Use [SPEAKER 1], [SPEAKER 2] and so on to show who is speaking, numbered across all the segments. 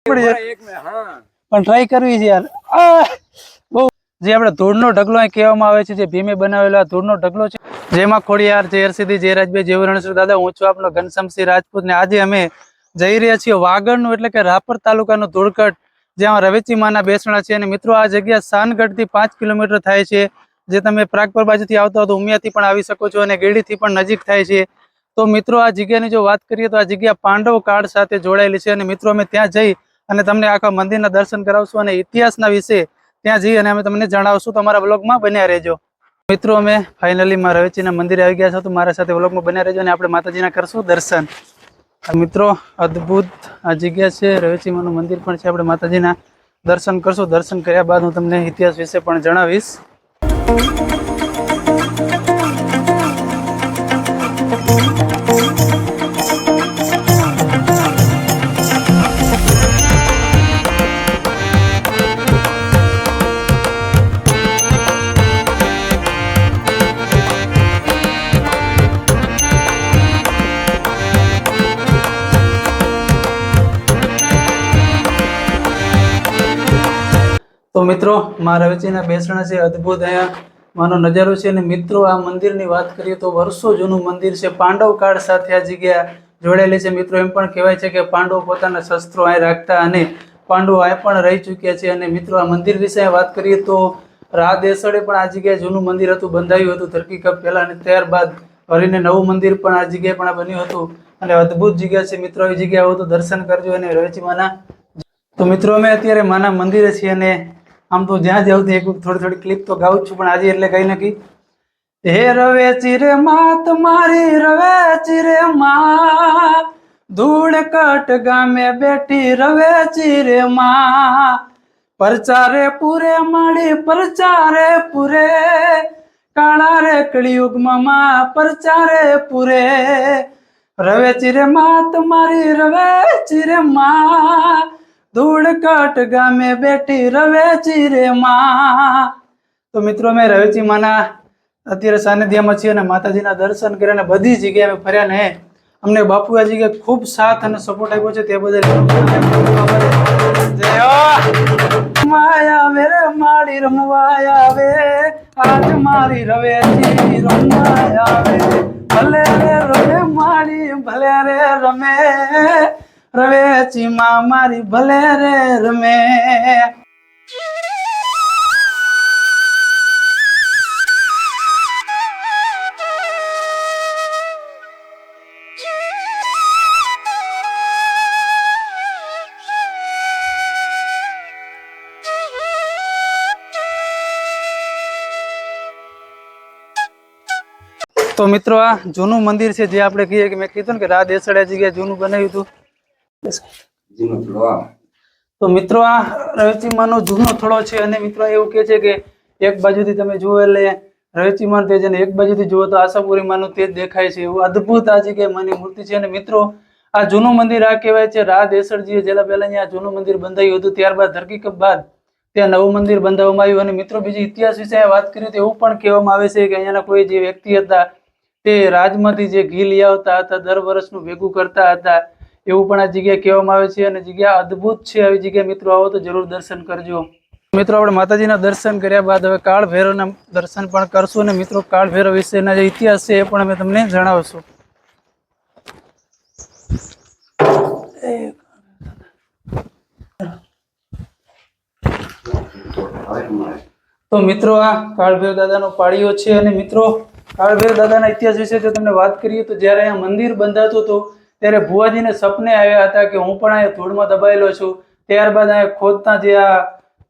[SPEAKER 1] પણ ટ્રાય કરવી છે યાર. બહુ જે આપણે ધૂળનો ઢગલો અહીં કહેવામાં આવે છે, જે ભીમે બનાવેલો આ ધૂળનો ઢગલો છે, જેમાં ખોડિયાર જયરસિદ્ધિ જયરાજભાઈ જેવરણેશ્વર દાદા, હું છું આપનો ઘનશ્યામસિંહ રાજપૂત ને આજે અમે જઈ રહ્યા છીએ વાગડનું એટલે કે રાપર તાલુકાનું ધૂળકટ, જ્યાં રવેચી માના બેસણા છે. અને મિત્રો આ જગ્યા સાનગઢ થી 5 કિલોમીટર થાય છે. જે તમે પ્રાગપર બાજુથી આવતા હો તો ઉમિયાથી પણ આવી શકો છો અને ગેડીથી પણ નજીક થાય છે. તો મિત્રો આ જગ્યાની જો વાત કરીએ તો આ જગ્યા પાંડવ કાળ સાથે જોડાયેલી છે. અને મિત્રો અમે ત્યાં જઈ અને તમને આખા મંદિરના દર્શન કરાવશું અને ઇતિહાસના વિશે ત્યાં જઈ અને અમે તમને જણાવશું. તમારા વ્લોગમાં બન્યા રહેજો. મિત્રો અમે ફાઇનલી માં રવેચીના મંદિરે આવી ગયા છો, તો મારા સાથે વ્લોગમાં બન્યા રહેજો અને આપણે માતાજીના કરશું દર્શન. મિત્રો અદ્ભુત આ જગ્યા છે, રવેચી માનું મંદિર પણ છે. આપણે માતાજીના દર્શન કરશું. દર્શન કર્યા બાદ હું તમને ઇતિહાસ વિશે પણ જણાવીશ. તો મિત્રો માં રવેચીના બેસણા છે, અદ્ભુત અહીંયા માનો નજારો છે. અને મિત્રો આ મંદિરની વાત કરીએ તો વર્ષો જૂનું મંદિર છે. પાંડવ કાળ સાથે આ જગ્યા જોડાયેલી છે. મિત્રો એમ પણ કહેવાય છે કે પાંડવો પોતાના શસ્ત્રો અહીં રાખતા અને પાંડવો અહીં પણ રહી ચૂક્યા છે. અને મિત્રો આ મંદિર વિશે વાત કરીએ તો રાજ દેસડે પણ આ જગ્યાએ જૂનું મંદિર હતું, બંધાયું હતું ધરતીકંપ પહેલા, અને ત્યારબાદ ફરીને નવું મંદિર પણ આ જગ્યાએ પણ બન્યું હતું. અને અદ્ભુત જગ્યા છે મિત્રો. આવી જગ્યા આવો તો દર્શન કરજો. અને રવેચી માના તો મિત્રો અમે અત્યારે માના મંદિરે છીએ અને આમ તો જ્યાં જાઉં ત્યાં થોડી ક્લિપ તો ગાઉં છું, પણ આજે એટલે કઈ નક્કી. હે રવેચી રે માં તમારી રવેચી રે માં, ધૂળકટ ગામે બેઠી રવેચી રે માં, પરચારે પૂરે માડી પરચારે પૂરે, કાળા રે કળિયુગમાં માં પરચારે પૂરે, રવેચી રે માં તમારી રવેચી રે માં, ધૂળકટ ગામે બેઠી રવેચી રે માં. તો મિત્રો અમે રવેચી માના અત્યારે સાનિધ્યમાં છીએ અને માતાજીના દર્શન કર્યા અને બધી જગ્યાએ અમે ફર્યા ને અમને બાપુ આ જગ્યાએ ખૂબ સાથ અને સપોર્ટ આપ્યો છે. તે બદલ આવે રે માડી રમવાય આવે, આજ મારી રવેચી રમવાય આવે, ભલે રે રમે માડી ભલે રે રમે, રવેચી માં મારી ભલે રે રમે. તો મિત્રો આ જૂનું મંદિર છે, જે આપણે કહીએ કે મેં કીધું ને કે રાજ દેસડે જગ્યાએ જૂનું બનાવ્યું હતું. તો મિત્રો આ રવેચી માનો જૂનો થોડો છે. અને મિત્રો એવું કે છે કે એક બાજુથી તમે જુઓ એટલે રવેચી માનું તેજ અને એક બાજુથી જુઓ તો આશાપુરી માનું તેજ દેખાય છે. એવું અદ્ભુત આ જગ્યાએ માની મૂર્તિ છે. અને મિત્રો આ જૂનું મંદિર આ કહેવાય છે રાજ દેસડજીએ જેલા પહેલા અહીંયા જૂનું મંદિર બંધાયું હતું, ત્યારબાદ ધરતીકંપ બાદ ત્યાં નવું મંદિર બંધાવવામાં આવ્યું. અને મિત્રો બીજી ઇતિહાસ વિશે વાત કરીએ તો એવું પણ કહેવામાં આવે છે કે અહીંયાના કોઈ જે વ્યક્તિ હતા તે રાજમાંથી જે ઘી લઈ આવતા હતા, દર વર્ષનું ભેગું કરતા હતા, એવું પણ આ જગ્યા કહેવામાં આવે છે. અને જગ્યા અદ્ભુત છે. આવી જગ્યા મિત્રો આવો તો જરૂર દર્શન કરજો. મિત્રો આપણે માતાજીના દર્શન કર્યા બાદ હવે કાળ ભૈરવના દર્શન પણ કરશું. અને મિત્રો કાળ ભૈરવ વિશેના જે ઇતિહાસ છે એ પણ અમે તમને જણાવશું. તો મિત્રો આ કાળભૈરવ દાદાનો પાળિયો છે. અને મિત્રો કાળભૈરવ દાદાના ઇતિહાસ વિશે જો તમને વાત કરીએ તો જ્યારે અહીંયા મંદિર બંધાતું હતું ત્યારે ભુવાજીને સપને આવ્યા હતા કે હું પણ અહીંયા ધૂળમાં દબાયેલો છું. ત્યારબાદ અહીંયા ખોદતા જે આ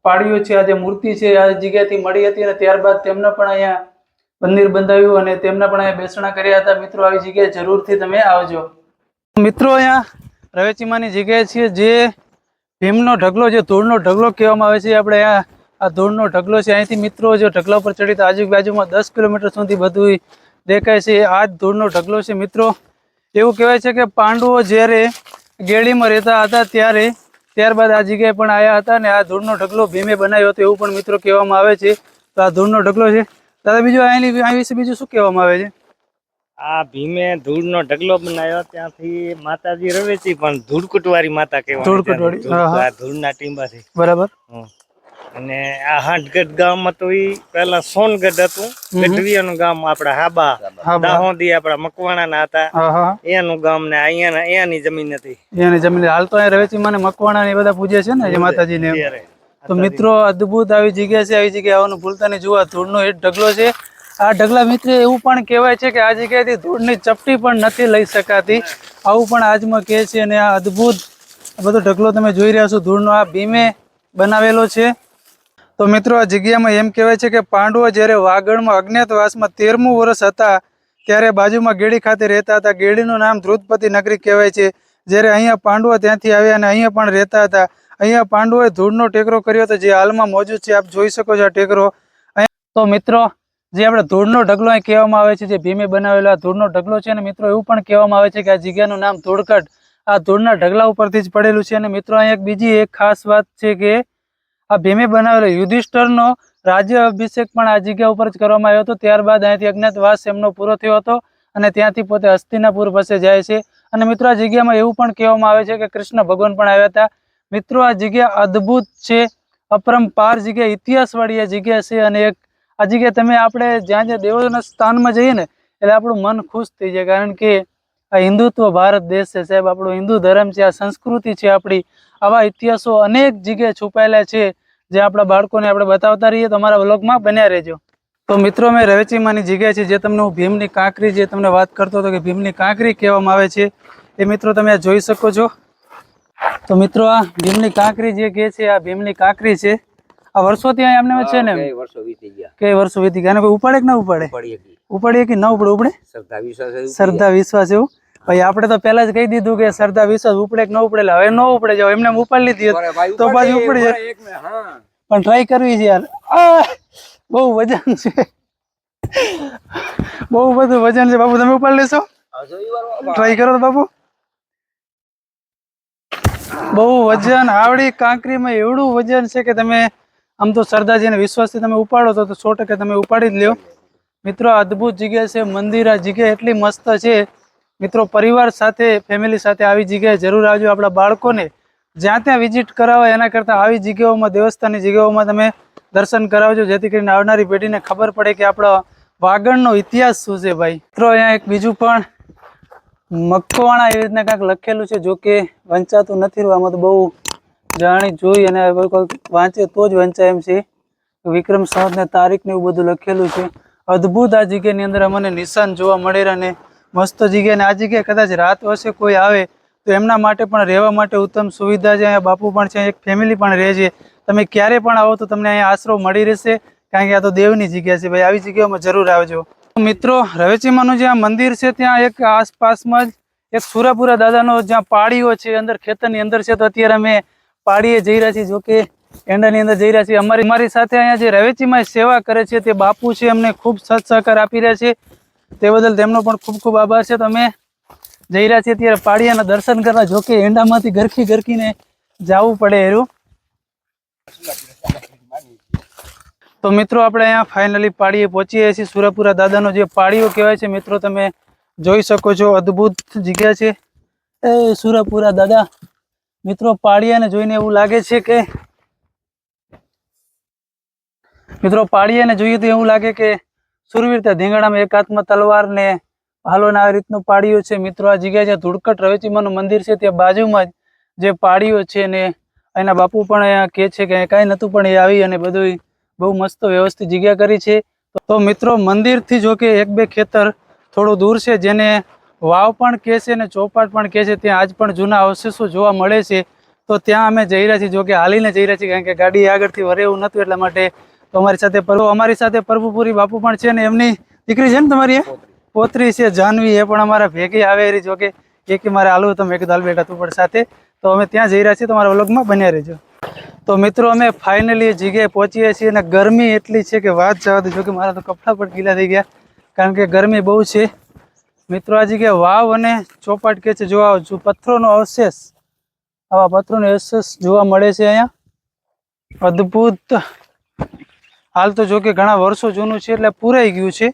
[SPEAKER 1] પાળિયો છે, આ જે મૂર્તિ છે, આ જગ્યાથી મળી હતી. અને ત્યારબાદ તેમના પણ અહીંયા મંદિર બંધાવ્યું અને તેમના પણ અહીંયા બેસણા કર્યા હતા. મિત્રો આવી જગ્યાએ જરૂરથી તમે આવજો. મિત્રો અહીંયા રવેચીમાની જગ્યાએ છીએ જે ભીમનો ઢગલો, જે ધૂળનો ઢગલો કહેવામાં આવે છે. આપણે આ ધૂળનો ઢગલો છે. અહીંથી મિત્રો જો ઢગલા ઉપર ચડી તો આજુબાજુમાં 10 કિલોમીટર સુધી બધું દેખાય છે. આ જ ધૂળનો ઢગલો છે. મિત્રો એવું કહેવાય છે કે પાંડવો જ્યારે ગેડીમાં રહેતા હતા ત્યારબાદ આ જગ્યાએ પણ આવ્યા હતા અને આ ધૂળનો ઢગલો ભીમે બનાવ્યો હતો એવું પણ મિત્રો કહેવામાં આવે છે. તો આ ધૂળનો ઢગલો છે. દાદા બીજું આ વિશે બીજું શું કહેવામાં આવે છે?
[SPEAKER 2] આ ભીમે ધૂળનો ઢગલો બનાવ્યો, ત્યાંથી માતાજી રવેચી પણ ધૂળકુટવાળી માતા કહેવાય, ધૂળના ટીંબાથી.
[SPEAKER 1] બરાબર.
[SPEAKER 2] અને આ હાંડગઢ ગામ હતું, ઈ પેલા સોનગઢ હતું, ગઢવિયાનું ગામ આપડા હાબા દાહોદી આપડા મકવાણા હતા, એનું ગામ ને અહીંયાની જમીન હતી.
[SPEAKER 1] એની જમીન હાલ તો અહીંયા રવેચી માં મકવાણા ને બધા પૂજે છે ને માતાજી ને. તો મિત્રો અદ્ભુત આવી જગ્યા છે, આવી જગ્યા આવવાનું ભૂલતા નહીં. જુઓ ધૂળનો એક ઢગલો છે. આ ઢગલા મિત્ર એવું પણ કહેવાય છે કે આ જગ્યાએથી ધૂળની ચપટી પણ નથી લઈ શકાતી, આવું પણ આજમાં કહે છે. અને આ અદ્ભુત બધો ઢગલો તમે જોઈ રહ્યા છો ધૂળનો, આ ભીમે બનાવેલો છે. તો મિત્રો આ જગ્યામાં એમ કહેવાય છે કે પાંડવો જ્યારે વાગડમાં અજ્ઞાતવાસમાં 13મું વર્ષ હતા ત્યારે બાજુમાં ગેડી ખાતે રહેતા હતા. ગેડીનું નામ ધ્રુતપતિ નગરી કહેવાય છે. જ્યારે અહીંયા પાંડવો ત્યાંથી આવ્યા અને અહીંયા પણ રહેતા હતા. અહીંયા પાંડવોએ ધૂળનો ટેકરો કર્યો હતો, જે હાલમાં મોજૂદ છે. આપ જોઈ શકો છો આ ટેકરો. તો મિત્રો જે આપણે ધૂળનો ઢગલો અહીં કહેવામાં આવે છે, જે ભીમે બનાવેલો આ ધૂળનો ઢગલો છે. અને મિત્રો એવું પણ કહેવામાં આવે છે કે આ જગ્યાનું નામ ધૂળકટ આ ધૂળના ઢગલા ઉપરથી જ પડેલું છે. અને મિત્રો અહીંયા બીજી એક ખાસ વાત છે કે આ ભીમે બનાવેલો યુધિષ્ઠરનો રાજ્ય અભિષેક પણ આ જગ્યા ઉપર જ કરવામાં આવ્યો હતો. ત્યારબાદ અહીંથી અજ્ઞાતવાસ એમનો પૂરો થયો હતો અને ત્યાંથી પોતે હસ્તિનાપુર પાસે જાય છે. અને મિત્રો આ જગ્યામાં એવું પણ કહેવામાં આવે છે કે કૃષ્ણ ભગવાન પણ આવ્યા હતા. મિત્રો આ જગ્યા અદ્ભુત છે, અપરંપાર જગ્યા, ઇતિહાસવાળી આ જગ્યા છે. અને એક આ જગ્યા તમે આપણે જ્યાં જ્યાં દેવોના સ્થાનમાં જઈએ ને એટલે આપણું મન ખુશ થઈ જાય, કારણ કે આ હિન્દુત્વ ભારત દેશ છે સાહેબ, આપણો હિન્દુ ધર્મ છે, આ સંસ્કૃતિ છે આપણી. આવા ઇતિહાસો અનેક જગ્યાએ છુપાયેલા છે, જે આપણા બાળકોને આપણે બતાવતા રહીએ. તો અમારા વ્લોગમાં બન્યા રહેજો. તો મિત્રો મેં રવેચીમાંની જગ્યા છે, જે તમને હું ભીમની કાંકરી જે તમને વાત કરતો હતો કે ભીમની કાંકરી કહેવામાં આવે છે, એ મિત્રો તમે આ જોઈ શકો છો. તો મિત્રો આ ભીમની કાંકરી જે કહે છે, આ ભીમની કાંકરી છે. આ વર્ષોથી અહીંયા એમને છે ને કઈ વર્ષો વીતી ગયા. ઉપાડે કે ના ઉપાડે? ઉપાડીએ કે ના ઉપડે? ઉપડે, શ્રદ્ધા વિશ્વાસ એવું. ભાઈ આપણે તો પેલા જ કહી દીધું કે શ્રદ્ધા વિશ્વાસ ઉપડે કે ન ઉપડે, હવે ન ઉપડે જાવ એમને ઉપાડી લીધી તો પાછી ઉપડી જાય. પણ ટ્રાય કરવી છે યાર. બહુ વજન છે, બહુ બધું વજન છે બાપુ. તમે ઉપાડી લેશો? ટ્રાય કરો તો બાપુ. બહુ વજન, આવડી કાંકરીમાં એવડું વજન છે કે તમે આમ તો શ્રદ્ધાજીને વિશ્વાસથી તમે ઉપાડો તો 100% તમે ઉપાડી જ લ્યો. મિત્રો અદ્ભુત જગ્યા છે, મંદિર. આ જગ્યા એટલી મસ્ત છે મિત્રો, પરિવાર સાથે ફેમિલી સાથે આવી જગ્યાએ જરૂર આવજો. આપણા બાળકોને જ્યાં ત્યાં વિઝિટ કરાવો એના કરતાં આવી જગ્યાઓમાં, દેવસ્થાનની જગ્યાઓમાં તમે દર્શન કરાવજો, જેથી કરીને આવનારી પેઢીને ખબર પડે કે આપણા વાગડનો ઇતિહાસ શું છે ભાઈ. મિત્રો અહીંયા એક બીજું પણ મકવાણા એવી રીતના કાંઈક લખેલું છે, જો કે વંચાતું નથી રહ્યું. આમાં તો બહુ જાણી જોઈ અને વાંચે તો જ વંચાય એમ છે. વિક્રમ સંવત ને તારીખ ને એવું બધું લખેલું છે. અદ્ભુત આ જગ્યાની અંદર અમને નિશાન જોવા મળે અને મસ્ત જગ્યા. અને આ જગ્યાએ કદાચ રાત વસે કોઈ આવે તો એમના માટે પણ રહેવા માટે ઉત્તમ સુવિધા છે. અહીંયા બાપુ પણ છે, એક ફેમિલી પણ રહે છે. તમે ક્યારે પણ આવો તો તમને અહીંયા આશરો મળી રહેશે, કારણ કે આ તો દેવની જગ્યા છે ભાઈ. આવી જગ્યાઓમાં જરૂર આવજો. મિત્રો રવેચીમાનું જે આ મંદિર છે ત્યાં એક આસપાસમાં જ એક સુરાપુરા દાદાનો જ્યાં પાડીઓ છે અંદર ખેતરની અંદર છે. તો અત્યારે અમે પાડીએ જઈ રહ્યા છીએ, જો કે એંડાની અંદર જઈ રહ્યા છીએ. અમારી સાથે અહીંયા જે રવેચીમાં સેવા કરે છે તે બાપુ છે, અમને ખૂબ સત સહકાર આપી રહ્યા છે. તે બદલ તેમનો પણ ખૂબ ખૂબ આભાર છે. તો અમે જઈ રહ્યા છીએ ત્યારે પાડિયાના દર્શન કરવા, જો કે એંડામાંથી ગરખીને જવું પડે એરું. તો મિત્રો આપણે અહીંયા ફાઇનલી પાડીએ પહોંચીએ છીએ. સુરાપુરા દાદાનો જે પાડીઓ કહેવાય છે મિત્રો, તમે જોઈ શકો છો. અદ્ભુત જગ્યા છે એ સુરાપુરા દાદા. મિત્રો પાડિયાને જોઈને એવું લાગે છે કે જોઈએ તો એવું લાગે કે સુરવીરતા ધીંગાણામાં એક હાથમાં તલવાર ને ભાલો ને આ રીતનું પાડીઓ છે. મિત્રો આ જગ્યા જ્યાં ધુડકટ રવેચીમાનું મંદિર છે ત્યાં બાજુમાં જ જે પાડીઓ છે ને એના બાપુ પણ અહીંયા કહે છે કે કાંઈ નહોતું પણ એ આવી અને બધું બહુ મસ્ત વ્યવસ્થિત જગ્યા કરી છે. તો મિત્રો મંદિરથી જો કે 1-2 ખેતર થોડું દૂર છે, જેને વાવ પણ કહે છે અને ચોપાટ પણ કહે છે. ત્યાં આજ પણ જૂના અવશેષો જોવા મળે છે. તો ત્યાં અમે જઈ રહ્યા છીએ, જો કે હાલીને જઈ રહ્યા છીએ, કારણ કે ગાડી આગળથી વરે એવું નહોતું એટલા માટે. તો અમારી સાથે પરભુપુરી બાપુ પણ છે ને એમની દીકરી છે ને તમારી પોતરી છે જાનવી, એ પણ અમારા ભેગી આવે રહી. જો કે એ કે મારે હાલવું, તો મેં કીધું હાલ બેટા તું પણ સાથે. તો અમે ત્યાં જઈ રહ્યા છીએ, તમારા વ્લોગમાં બન્યા રહેજો. તો મિત્રો અમે ફાઇનલી જગ્યાએ પહોંચીએ છીએ અને ગરમી એટલી છે કે વાત જવા દો. જો કે મારા તો કપડાં પણ ગીલા થઈ ગયા, કારણ કે ગરમી બહુ છે. મિત્રો આ જગ્યાએ વાવ અને ચોપાટ કે છે, જોવા પથ્થરોનો અવશેષ, આવા પથ્થરોનો અવશેષ જોવા મળે છે અહીંયા. અદ્ભુત. હાલ તો જો કે ઘણા વર્ષો જૂનું છે એટલે પૂરાઈ ગયું છે.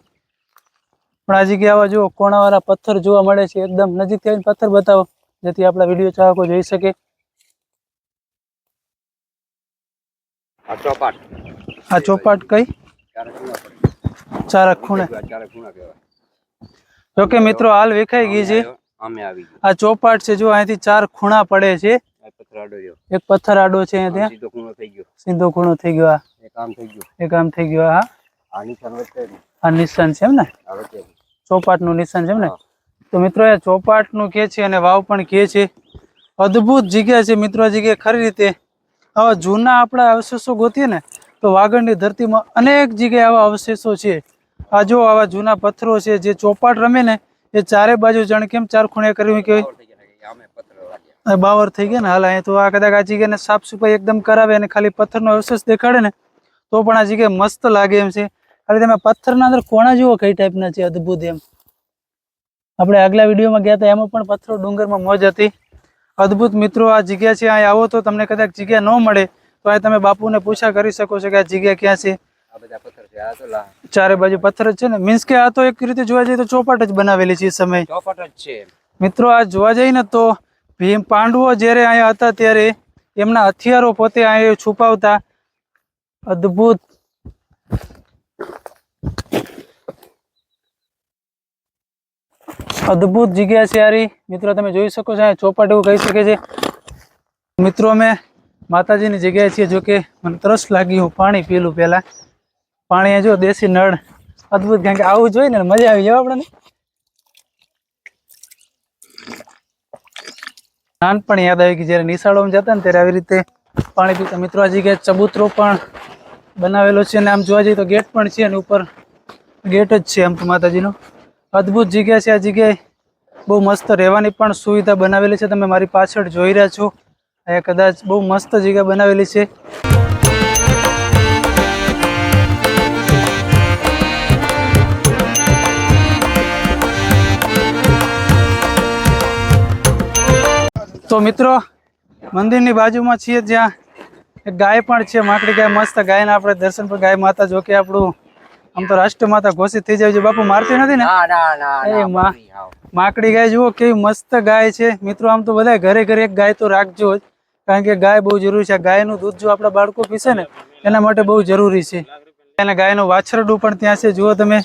[SPEAKER 1] પણ આ જગ્યાએ આવા જુઓ કોણાવાળા પથ્થર જોવા મળે છે. એકદમ નજીકથી આવીને પથ્થર બતાવો જેથી આપણા વિડીયો ચાહકો જોઈ શકે. આ ચોપાટ કઈ ચાર ખૂણે જોકે મિત્રો હાલ વિખાઈ ગઈ છે. આ ચોપાટ છે જો અહીંથી 4 ખૂણા પડે છે. એક પથ્થર આડો છે ત્યાં સીધો ખૂણો થઈ ગયો. એક આમ થઈ ગયો. હા આ નિશાન છે એમ ને ચોપાટ નું નિશાન છે એમ ને. તો મિત્રો આ ચોપાટ નું કે છે અને વાવ પણ કે છે. અદ્ભુત જગ્યા છે મિત્રો. આ જગ્યા ખરી રીતે આવા જૂના આપણા અવશેષો ગોતીએ ને તો વાગડની ધરતીમાં અનેક જગ્યાએ આવા અવશેષો છે. આ જો આવા જૂના પથ્થરો છે જે ચોપાટ રમે ને એ ચારે બાજુ જાણે કેમ 4 ખૂણે કર્યું કેવાય બાવર થઈ ગયા ને હાલ. અહીંયા તો આ કદાચ આ જગ્યાને સાફ સફાઈ એકદમ કરાવે અને ખાલી પથ્થરનો અવશેષ દેખાડે ને તો પણ આ જગ્યા મસ્ત લાગે એમ છે. ખાલી તમે પથ્થરના અંદર કોણા જુઓ કઈ ટાઈપના છે અદ્ભુત એમ. આપણે આગલા વિડીયોમાં ગયા હતા એમાં પણ પથ્થરો ડુંગરમાં મોજ હતી. અદ્ભુત મિત્રો આ જગ્યા છે. અહીંયા આવો તો તમને કદાચ જગ્યા ન મળે તો અહીં તમે બાપુને પૂછા કરી શકો છો કે આ જગ્યા ક્યાં છે. ચારે બાજુ પથ્થર જ છે ને. મીન્સ કે આ તો એક રીતે જોવા જઈએ તો ચોપાટ જ બનાવેલી છે. સમય ચોપાટ જ છે મિત્રો. આ જોવા જઈએ ને તો ભીમ પાંડવો જ્યારે અહીંયા હતા ત્યારે એમના હથિયારો પોતે અહીંયા છુપાવતા. અદ્ભુત અદ્ભુત જગ્યા છે યારી મિત્રો. તમે જોઈ શકો છો અહીંયા ચોપાટ એવું કહી શકે છે મિત્રો. અમે માતાજીની જગ્યાએ છીએ. જો કે મને તરસ લાગી, હું પાણી પીલું પેલા. પાણી જો દેશી નળ અદ્ભુત. કારણ કે આવું જોઈએ ને મજા આવી જાય આપણને. નાનપણ યાદ આવી કે જયારે નિશાળોમાં જતા ને ત્યારે આવી રીતે પાણી પીતા. મિત્રો આ જગ્યાએ ચબૂતરો પણ બનાવેલો છે અને આમ જોવા જઈએ તો ગેટ પણ છે અને ઉપર ગેટ જ છે આમ તો માતાજીનો. અદ્ભુત જગ્યા છે. આ જગ્યાએ બહુ મસ્ત રહેવાની પણ સુવિધા બનાવેલી છે. તમે મારી પાછળ જોઈ રહ્યા છો. અહીંયા કદાચ બહુ મસ્ત જગ્યા બનાવેલી છે. તો મિત્રો મંદિરની બાજુમાં છીએ જ્યાં એક ગાય પણ છે, માકડી ગાય. મસ્ત ગાયના આપણે દર્શન પર. ગાય માતા જો કે આપણું આમ તો રાષ્ટ્ર માતા ઘોષિત થઈ જાય છે. બાપુ મારતી નથી ને? માકડી ગાય જુઓ કેવી મસ્ત ગાય છે મિત્રો. આમ તો બધા ઘરે ઘરે એક ગાય તો રાખજો જ, કારણ કે ગાય બહુ જરૂરી છે. ગાયનું દૂધ જો આપણા બાળકો પીશે ને એના માટે બહુ જરૂરી છે. અને ગાયનું વાછરડું પણ ત્યાં છે. જુઓ તમે,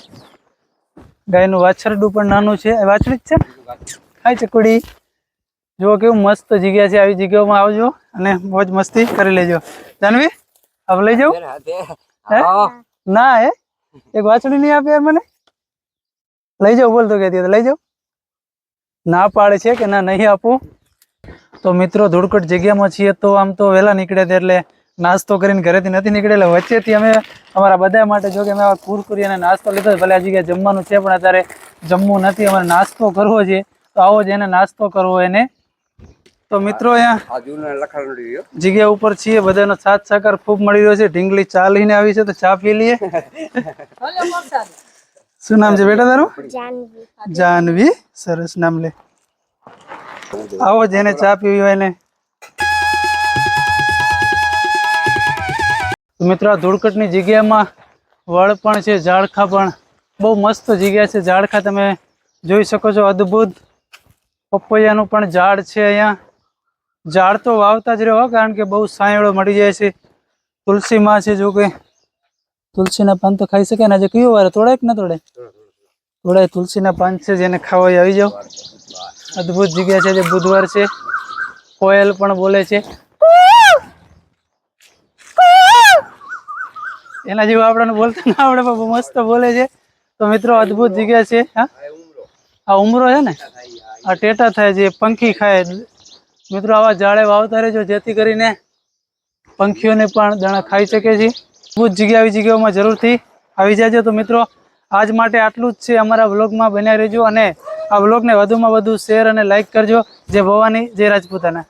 [SPEAKER 1] ગાયનું વાછરડું પણ નાનું છે. વાછડી જ છે. હાય ચકુડી. જુઓ કેવું મસ્ત જગ્યા છે. આવી જગ્યાઓમાં આવજો અને મોજ મસ્તી કરી લેજો. જાનવી હવે લઈ જાઉં ના હે એક વાછડી નહીં આપે યાર મને? લઈ જાઓ બોલતો કહેતી લઈ જાઓ. ના પાડે છે કે ના નહીં આપું. તો મિત્રો ધૂળકટ જગ્યામાં છીએ તો આમ તો વહેલા નીકળ્યા હતા એટલે નાસ્તો કરીને ઘરેથી નથી નીકળેલા. વચ્ચેથી અમે અમારા બધા માટે જો કે અમે કુરકુરી અને નાસ્તો લીધો. ભલે આ જગ્યાએ જમવાનું છે પણ અત્યારે જમવું નથી. અમારે નાસ્તો કરવો છે તો આવો જ એને નાસ્તો કરવો એને. તો મિત્રો અહીંયા જગ્યા ઉપર છીએ, બધાનો સાથ સહકાર ખૂબ મળી રહ્યો છે. ઢીંગલી ચા લઈને આવી છે તો ચા પી લઈએ. શું નામ છે બેટા તારું? જાનવી. સરસ નામ લે. આવો જેને ચા પીવી હોય ને. મિત્રો આ ધૂળકટની જગ્યામાં વડ પણ છે, ઝાડખા પણ. બહુ મસ્ત જગ્યા છે. ઝાડખા તમે જોઈ શકો છો. અદ્ભુત પપૈયાનું પણ ઝાડ છે અહીંયા. ઝાડ તો વાવતા જ રહ્યો કારણ કે બહુ સાયળો મળી જાય છે. તુલસીમાં છે જો કે તુલસીના પાન તો ખાઈ શકાય ને. આજે કયો વાર તોડાય કે ના તોડાય? તોડાય. તુલસીના પાન છે જેને ખાવા આવી જાઓ. અદ્ભુત જગ્યા છે. જે બુધવાર છે. કોયલ પણ બોલે છે. એના જેવું આપણને બોલતા ના આવડે પણ મસ્ત બોલે છે. તો મિત્રો અદ્ભુત જગ્યા છે. હા આ ઉમરો છે ને, આ ટેટા થાય છે, પંખી ખાય. મિત્રો આવા ઝાડે વાવતા રહેજો જેથી કરીને પંખીઓને પણ દાણા ખાઈ શકે છે. અદ્ભુત જગ્યા આવી જગ્યાઓમાં જરૂરથી આવી જાજો. તો મિત્રો આજ માટે આટલું જ છે. અમારા વ્લોગમાં બન્યા રહેજો અને આ વ્લોગને વધુમાં વધુ શેર અને લાઈક કરજો. જય ભવાની, જય રાજપૂતાના.